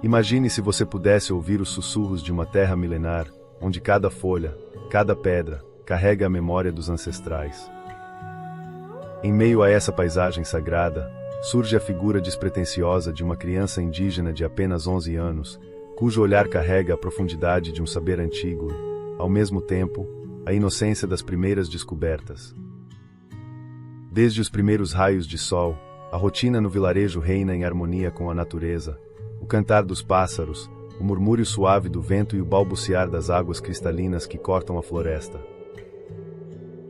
Imagine se você pudesse ouvir os sussurros de uma terra milenar, onde cada folha, cada pedra, carrega a memória dos ancestrais. Em meio a essa paisagem sagrada, surge a figura despretensiosa de uma criança indígena de apenas 11 anos, cujo olhar carrega a profundidade de um saber antigo e, ao mesmo tempo, a inocência das primeiras descobertas. Desde os primeiros raios de sol, a rotina no vilarejo reina em harmonia com a natureza. O cantar dos pássaros, o murmúrio suave do vento e o balbuciar das águas cristalinas que cortam a floresta.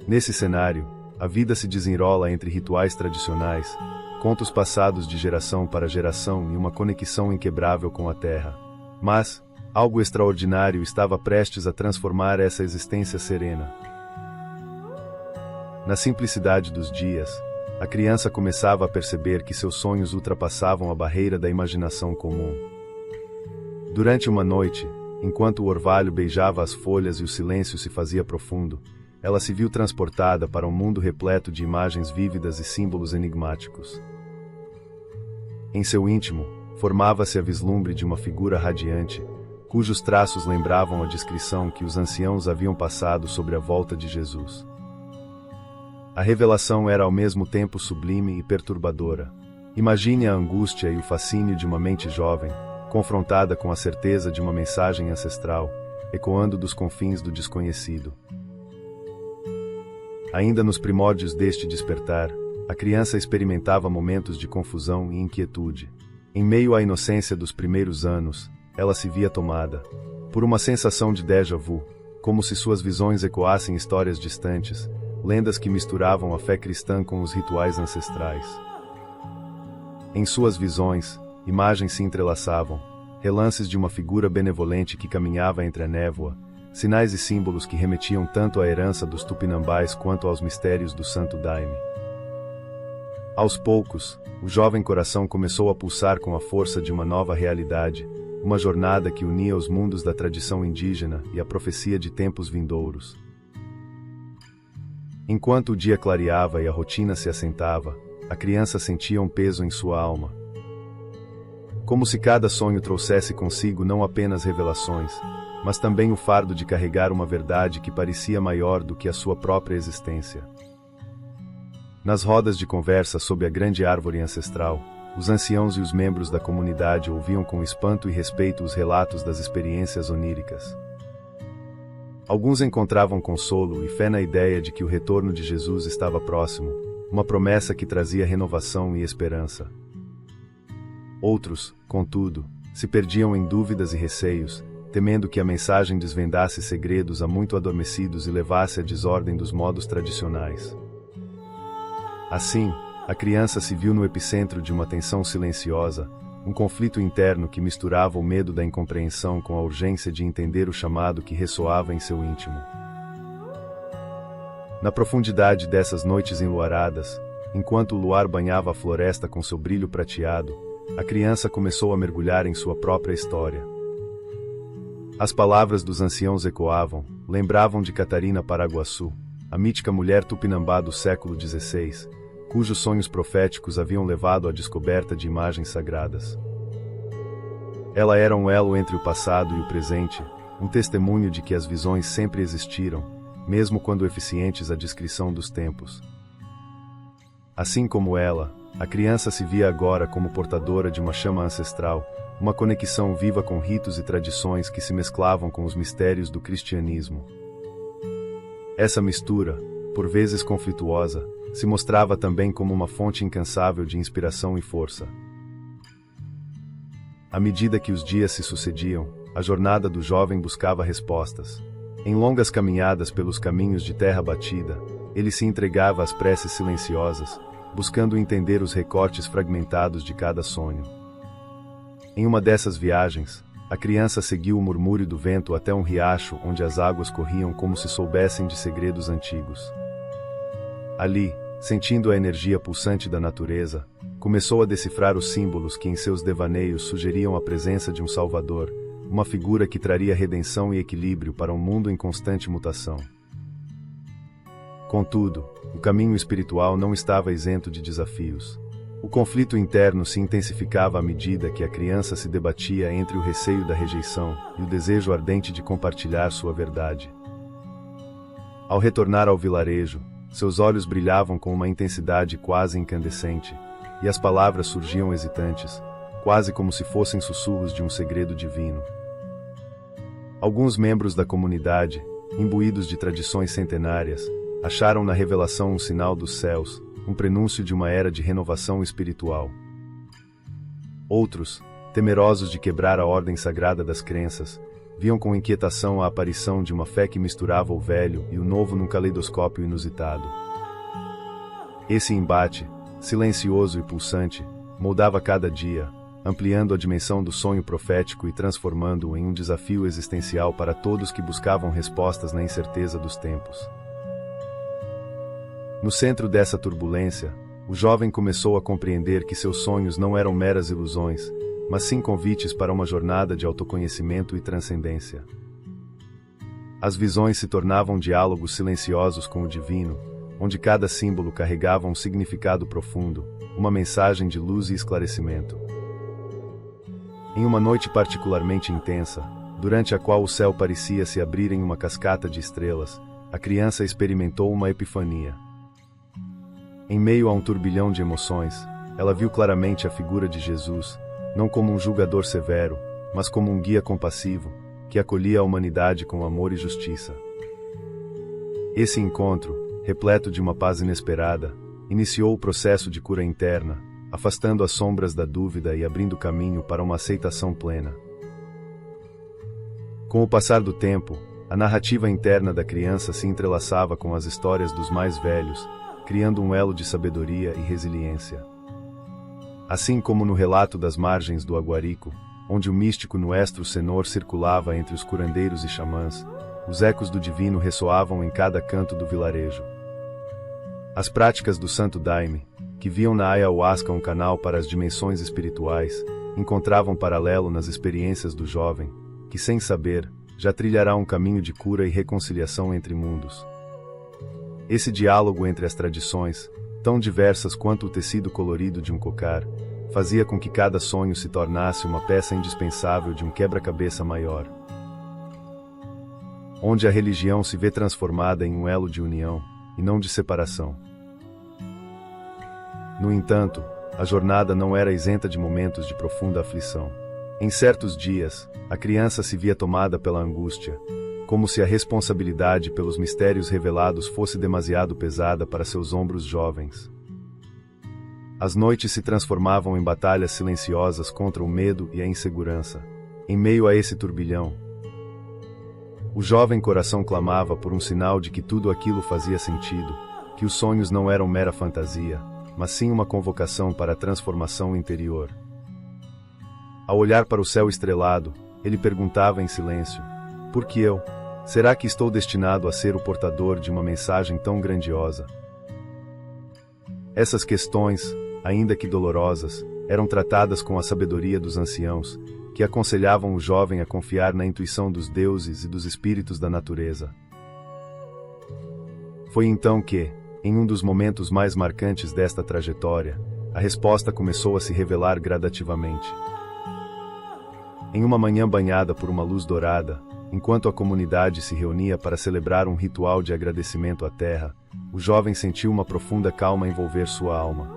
Nesse cenário, a vida se desenrola entre rituais tradicionais, contos passados de geração para geração e uma conexão inquebrável com a terra. Mas, algo extraordinário estava prestes a transformar essa existência serena. Na simplicidade dos dias, a criança começava a perceber que seus sonhos ultrapassavam a barreira da imaginação comum. Durante uma noite, enquanto o orvalho beijava as folhas e o silêncio se fazia profundo, ela se viu transportada para um mundo repleto de imagens vívidas e símbolos enigmáticos. Em seu íntimo, formava-se a vislumbre de uma figura radiante, cujos traços lembravam a descrição que os anciãos haviam passado sobre a volta de Jesus. A revelação era ao mesmo tempo sublime e perturbadora. Imagine a angústia e o fascínio de uma mente jovem, confrontada com a certeza de uma mensagem ancestral, ecoando dos confins do desconhecido. Ainda nos primórdios deste despertar, a criança experimentava momentos de confusão e inquietude. Em meio à inocência dos primeiros anos, ela se via tomada por uma sensação de déjà vu, como se suas visões ecoassem histórias distantes, lendas que misturavam a fé cristã com os rituais ancestrais. Em suas visões, imagens se entrelaçavam, relances de uma figura benevolente que caminhava entre a névoa, sinais e símbolos que remetiam tanto à herança dos tupinambás quanto aos mistérios do Santo Daime. Aos poucos, o jovem coração começou a pulsar com a força de uma nova realidade, uma jornada que unia os mundos da tradição indígena e a profecia de tempos vindouros. Enquanto o dia clareava e a rotina se assentava, a criança sentia um peso em sua alma. Como se cada sonho trouxesse consigo não apenas revelações, mas também o fardo de carregar uma verdade que parecia maior do que a sua própria existência. Nas rodas de conversa sob a grande árvore ancestral, os anciãos e os membros da comunidade ouviam com espanto e respeito os relatos das experiências oníricas. Alguns encontravam consolo e fé na ideia de que o retorno de Jesus estava próximo, uma promessa que trazia renovação e esperança. Outros, contudo, se perdiam em dúvidas e receios, temendo que a mensagem desvendasse segredos há muito adormecidos e levasse à desordem dos modos tradicionais. Assim, a criança se viu no epicentro de uma tensão silenciosa, um conflito interno que misturava o medo da incompreensão com a urgência de entender o chamado que ressoava em seu íntimo. Na profundidade dessas noites enluaradas, enquanto o luar banhava a floresta com seu brilho prateado, a criança começou a mergulhar em sua própria história. As palavras dos anciãos ecoavam, lembravam de Catarina Paraguaçu, a mítica mulher tupinambá do século XVI, cujos sonhos proféticos haviam levado à descoberta de imagens sagradas. Ela era um elo entre o passado e o presente, um testemunho de que as visões sempre existiram, mesmo quando eficientes à descrição dos tempos. Assim como ela, a criança se via agora como portadora de uma chama ancestral, uma conexão viva com ritos e tradições que se mesclavam com os mistérios do cristianismo. Essa mistura, por vezes conflituosa, se mostrava também como uma fonte incansável de inspiração e força. À medida que os dias se sucediam, a jornada do jovem buscava respostas. Em longas caminhadas pelos caminhos de terra batida, ele se entregava às preces silenciosas, buscando entender os recortes fragmentados de cada sonho. Em uma dessas viagens, a criança seguiu o murmúrio do vento até um riacho onde as águas corriam como se soubessem de segredos antigos. Ali, sentindo a energia pulsante da natureza, começou a decifrar os símbolos que em seus devaneios sugeriam a presença de um Salvador, uma figura que traria redenção e equilíbrio para um mundo em constante mutação. Contudo, o caminho espiritual não estava isento de desafios. O conflito interno se intensificava à medida que a criança se debatia entre o receio da rejeição e o desejo ardente de compartilhar sua verdade. Ao retornar ao vilarejo, seus olhos brilhavam com uma intensidade quase incandescente, e as palavras surgiam hesitantes, quase como se fossem sussurros de um segredo divino. Alguns membros da comunidade, imbuídos de tradições centenárias, acharam na revelação um sinal dos céus, um prenúncio de uma era de renovação espiritual. Outros, temerosos de quebrar a ordem sagrada das crenças, viam com inquietação a aparição de uma fé que misturava o velho e o novo num caleidoscópio inusitado. Esse embate, silencioso e pulsante, moldava cada dia, ampliando a dimensão do sonho profético e transformando-o em um desafio existencial para todos que buscavam respostas na incerteza dos tempos. No centro dessa turbulência, o jovem começou a compreender que seus sonhos não eram meras ilusões, mas sim convites para uma jornada de autoconhecimento e transcendência. As visões se tornavam diálogos silenciosos com o divino, onde cada símbolo carregava um significado profundo, uma mensagem de luz e esclarecimento. Em uma noite particularmente intensa, durante a qual o céu parecia se abrir em uma cascata de estrelas, a criança experimentou uma epifania. Em meio a um turbilhão de emoções, ela viu claramente a figura de Jesus, não como um julgador severo, mas como um guia compassivo, que acolhia a humanidade com amor e justiça. Esse encontro, repleto de uma paz inesperada, iniciou o processo de cura interna, afastando as sombras da dúvida e abrindo caminho para uma aceitação plena. Com o passar do tempo, a narrativa interna da criança se entrelaçava com as histórias dos mais velhos, criando um elo de sabedoria e resiliência. Assim como no relato das margens do Aguarico, onde o místico Nuestro Senhor circulava entre os curandeiros e xamãs, os ecos do divino ressoavam em cada canto do vilarejo. As práticas do Santo Daime, que viam na ayahuasca um canal para as dimensões espirituais, encontravam paralelo nas experiências do jovem, que sem saber, já trilhará um caminho de cura e reconciliação entre mundos. Esse diálogo entre as tradições, tão diversas quanto o tecido colorido de um cocar, fazia com que cada sonho se tornasse uma peça indispensável de um quebra-cabeça maior. Onde a religião se vê transformada em um elo de união, e não de separação. No entanto, a jornada não era isenta de momentos de profunda aflição. Em certos dias, a criança se via tomada pela angústia, como se a responsabilidade pelos mistérios revelados fosse demasiado pesada para seus ombros jovens. As noites se transformavam em batalhas silenciosas contra o medo e a insegurança. Em meio a esse turbilhão, o jovem coração clamava por um sinal de que tudo aquilo fazia sentido, que os sonhos não eram mera fantasia, mas sim uma convocação para a transformação interior. Ao olhar para o céu estrelado, ele perguntava em silêncio: por que eu? Será que estou destinado a ser o portador de uma mensagem tão grandiosa? Essas questões, ainda que dolorosas, eram tratadas com a sabedoria dos anciãos, que aconselhavam o jovem a confiar na intuição dos deuses e dos espíritos da natureza. Foi então que, em um dos momentos mais marcantes desta trajetória, a resposta começou a se revelar gradativamente. Em uma manhã banhada por uma luz dourada, enquanto a comunidade se reunia para celebrar um ritual de agradecimento à terra, o jovem sentiu uma profunda calma envolver sua alma.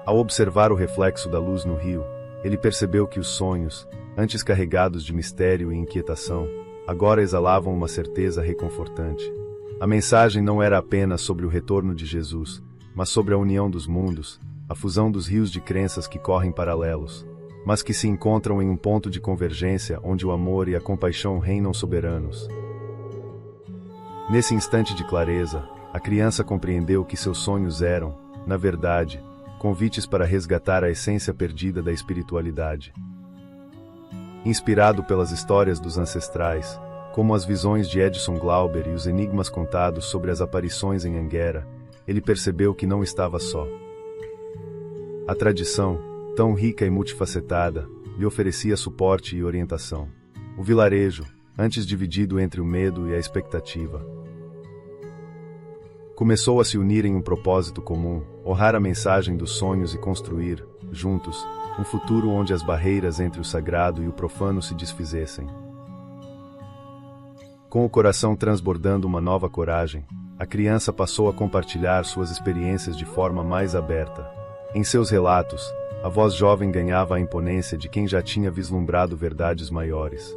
Ao observar o reflexo da luz no rio, ele percebeu que os sonhos, antes carregados de mistério e inquietação, agora exalavam uma certeza reconfortante. A mensagem não era apenas sobre o retorno de Jesus, mas sobre a união dos mundos, a fusão dos rios de crenças que correm paralelos, mas que se encontram em um ponto de convergência onde o amor e a compaixão reinam soberanos. Nesse instante de clareza, a criança compreendeu que seus sonhos eram, na verdade, convites para resgatar a essência perdida da espiritualidade. Inspirado pelas histórias dos ancestrais, como as visões de Edson Glauber e os enigmas contados sobre as aparições em Anguera, ele percebeu que não estava só. A tradição, tão rica e multifacetada, lhe oferecia suporte e orientação. O vilarejo, antes dividido entre o medo e a expectativa, Começou a se unir em um propósito comum, honrar a mensagem dos sonhos e construir, juntos, um futuro onde as barreiras entre o sagrado e o profano se desfizessem. Com o coração transbordando uma nova coragem, a criança passou a compartilhar suas experiências de forma mais aberta. Em seus relatos, a voz jovem ganhava a imponência de quem já tinha vislumbrado verdades maiores.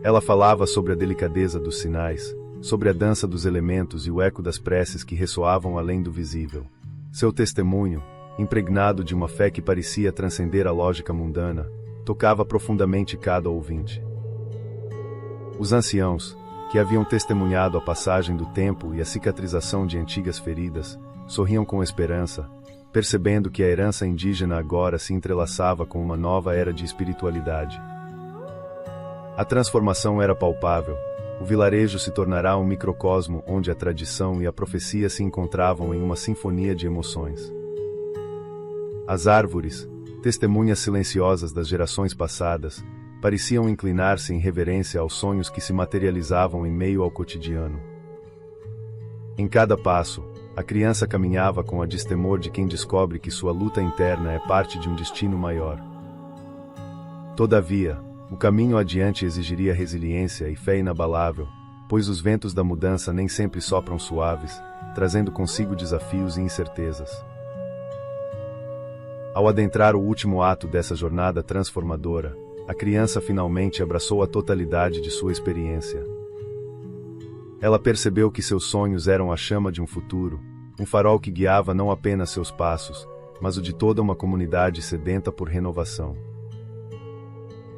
Ela falava sobre a delicadeza dos sinais, sobre a dança dos elementos e o eco das preces que ressoavam além do visível. Seu testemunho, impregnado de uma fé que parecia transcender a lógica mundana, tocava profundamente cada ouvinte. Os anciãos, que haviam testemunhado a passagem do tempo e a cicatrização de antigas feridas, sorriam com esperança, percebendo que a herança indígena agora se entrelaçava com uma nova era de espiritualidade. A transformação era palpável. O vilarejo se tornará um microcosmo onde a tradição e a profecia se encontravam em uma sinfonia de emoções. As árvores, testemunhas silenciosas das gerações passadas, pareciam inclinar-se em reverência aos sonhos que se materializavam em meio ao cotidiano. Em cada passo, a criança caminhava com a destemor de quem descobre que sua luta interna é parte de um destino maior. Todavia, o caminho adiante exigiria resiliência e fé inabalável, pois os ventos da mudança nem sempre sopram suaves, trazendo consigo desafios e incertezas. Ao adentrar o último ato dessa jornada transformadora, a criança finalmente abraçou a totalidade de sua experiência. Ela percebeu que seus sonhos eram a chama de um futuro, um farol que guiava não apenas seus passos, mas o de toda uma comunidade sedenta por renovação.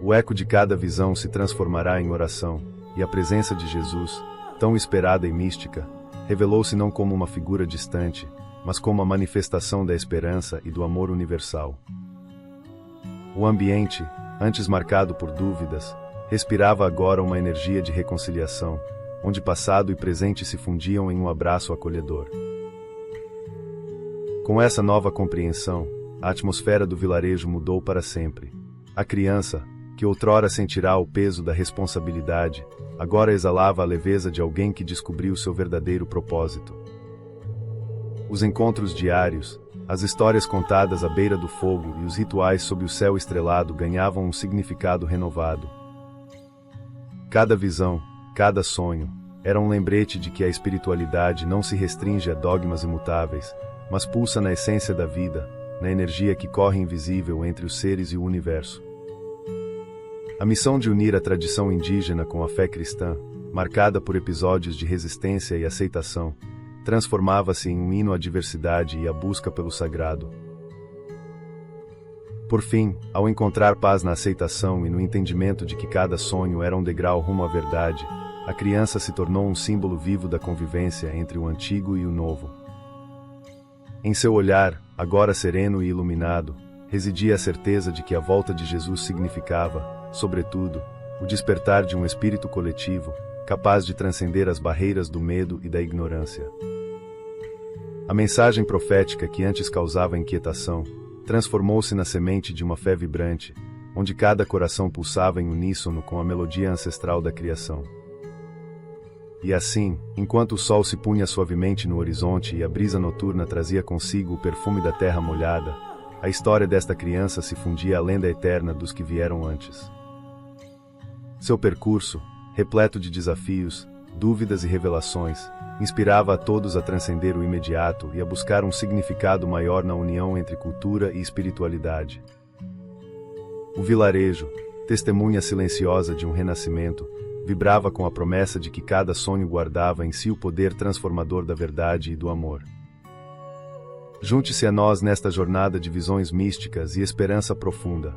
O eco de cada visão se transformará em oração, e a presença de Jesus, tão esperada e mística, revelou-se não como uma figura distante, mas como a manifestação da esperança e do amor universal. O ambiente, antes marcado por dúvidas, respirava agora uma energia de reconciliação, onde passado e presente se fundiam em um abraço acolhedor. Com essa nova compreensão, a atmosfera do vilarejo mudou para sempre. A criança, que outrora sentirá o peso da responsabilidade, agora exalava a leveza de alguém que descobriu seu verdadeiro propósito. Os encontros diários, as histórias contadas à beira do fogo e os rituais sob o céu estrelado ganhavam um significado renovado. Cada visão, cada sonho, era um lembrete de que a espiritualidade não se restringe a dogmas imutáveis, mas pulsa na essência da vida, na energia que corre invisível entre os seres e o universo. A missão de unir a tradição indígena com a fé cristã, marcada por episódios de resistência e aceitação, transformava-se em um hino à diversidade e à busca pelo sagrado. Por fim, ao encontrar paz na aceitação e no entendimento de que cada sonho era um degrau rumo à verdade, a criança se tornou um símbolo vivo da convivência entre o antigo e o novo. Em seu olhar, agora sereno e iluminado, residia a certeza de que a volta de Jesus significava, sobretudo, o despertar de um espírito coletivo, capaz de transcender as barreiras do medo e da ignorância. A mensagem profética que antes causava inquietação, transformou-se na semente de uma fé vibrante, onde cada coração pulsava em uníssono com a melodia ancestral da criação. E assim, enquanto o sol se punha suavemente no horizonte e a brisa noturna trazia consigo o perfume da terra molhada, a história desta criança se fundia à lenda eterna dos que vieram antes. Seu percurso, repleto de desafios, dúvidas e revelações, inspirava a todos a transcender o imediato e a buscar um significado maior na união entre cultura e espiritualidade. O vilarejo, testemunha silenciosa de um renascimento, vibrava com a promessa de que cada sonho guardava em si o poder transformador da verdade e do amor. Junte-se a nós nesta jornada de visões místicas e esperança profunda.